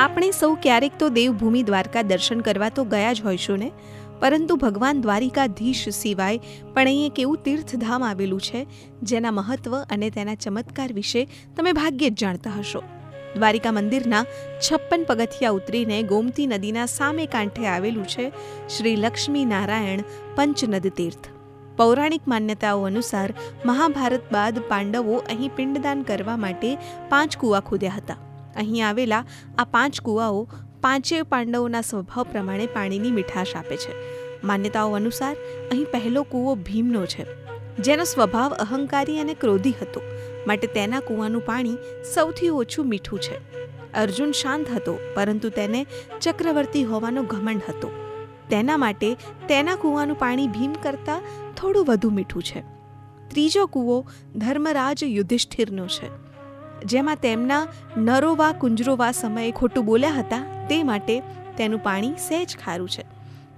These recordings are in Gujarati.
આપણે સૌ ક્યારેક તો દેવભૂમિ દ્વારકા દર્શન કરવા તો ગયા જ હોઈશું ને, પરંતુ ભગવાન દ્વારિકાધીશ સિવાય પણ અહીં એક એવું તીર્થધામ આવેલું છે જેના મહત્વ અને તેના ચમત્કાર વિશે તમે ભાગ્યે જ જાણતા હશો. દ્વારિકા મંદિરના 56 પગથિયા ઉતરીને ગોમતી નદીના સામે કાંઠે આવેલું છે શ્રી લક્ષ્મી નારાયણ પંચનદ તીર્થ. પૌરાણિક માન્યતાઓ અનુસાર મહાભારત બાદ પાંડવો અહીં પિંડદાન કરવા માટે 5 કૂવા ખોદ્યા હતા. અહીં આવેલા આ 5 કૂવાઓ પાંચેય પાંડવોના સ્વભાવ પ્રમાણે પાણીની મીઠાશ આપે છે. માન્યતાઓ અનુસાર અહીં પહેલો કૂવો ભીમનો છે, જેનો સ્વભાવ અહંકારી અને ક્રોધી હતો, માટે તેના કૂવાનું પાણી સૌથી ઓછું મીઠું છે. અર્જુન શાંત હતો, પરંતુ તેને ચક્રવર્તી હોવાનો ઘમંડ હતો. તેના માટે તેના કૂવાનું પાણી ભીમ કરતાં થોડું વધુ મીઠું છે. ત્રીજો કૂવો ધર્મરાજ યુધિષ્ઠિરનો છે, જેમાં તેમના નરોવા કુંજરોવા સમયે ખોટું બોલ્યા હતા, તે માટે તેનું પાણી સહેજ ખારું છે,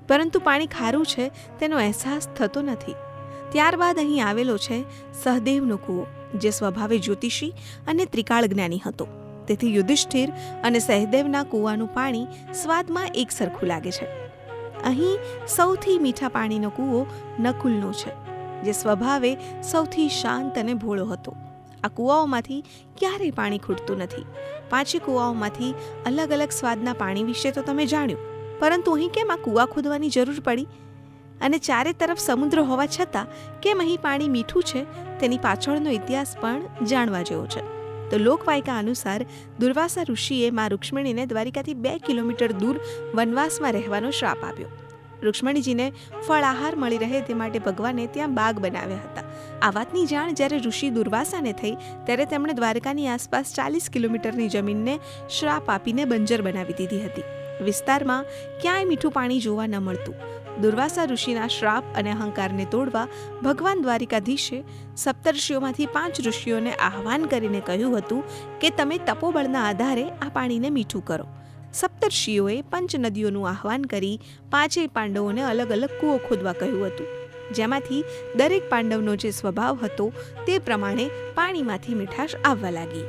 પરંતુ પાણી ખારું છે તેનો અહેસાસ થતો નથી. ત્યારબાદ અહીં આવેલો છે સહદેવનો કૂવો, જે સ્વભાવે જ્યોતિષી અને ત્રિકાળ જ્ઞાની હતો. તેથી યુધિષ્ઠિર અને સહદેવના કૂવાનું પાણી સ્વાદમાં એક સરખું લાગે છે. અહીં સૌથી મીઠા પાણીનો કૂવો નકુલનો છે, જે સ્વભાવે સૌથી શાંત અને ભોળો હતો. આ કૂવાઓમાંથી ક્યારેય પાણી ખૂટતું નથી. 5 કૂવાઓમાંથી અલગ અલગ સ્વાદના પાણી વિશે તો તમે જાણ્યું, પરંતુ અહીં કેમ આ કૂવા ખોદવાની જરૂર પડી? અને ચારે તરફ સમુદ્ર હોવા છતાં કેમ અહીં પાણી મીઠું છે, તેની પાછળનો ઇતિહાસ પણ જાણવા જેવો છે. તો લોકવાયકા અનુસાર દુર્વાસા ઋષિએ મા રૂક્ષ્મણીને દ્વારિકાથી 2 કિલોમીટર દૂર વનવાસમાં રહેવાનો શ્રાપ આપ્યો. રૂક્ષ્મણીજીને ફળ આહાર મળી રહે તે માટે ભગવાને ત્યાં બાગ બનાવ્યા હતા. આ વાતની જાણ જ્યારે ઋષિ દુર્વાસાને થઈ, ત્યારે તેમણે દ્વારકાની આસપાસ 40 કિલોમીટરની જમીનને શ્રાપ આપીને બંજર બનાવી દીધી હતી. વિસ્તારમાં ક્યાંય મીઠું પાણી જોવા ન મળતું. દુર્વાસા ઋષિના શ્રાપ અને અહંકારને તોડવા ભગવાન દ્વારિકાધીશે સપ્તર્ષિઓમાંથી 5 ઋષિઓને આહ્વાન કરીને કહ્યું હતું કે તમે તપોબળના આધારે આ પાણીને મીઠું કરો. સપ્તર્ષિઓએ પંચ નદીઓનું આહ્વાન કરી 5 પાંડવોને અલગ અલગ કૂવો ખોદવા કહ્યું હતું, જેમાંથી દરેક પાંડવનો જે સ્વભાવ હતો તે પ્રમાણે પાણીમાંથી મીઠાશ આવવા લાગી.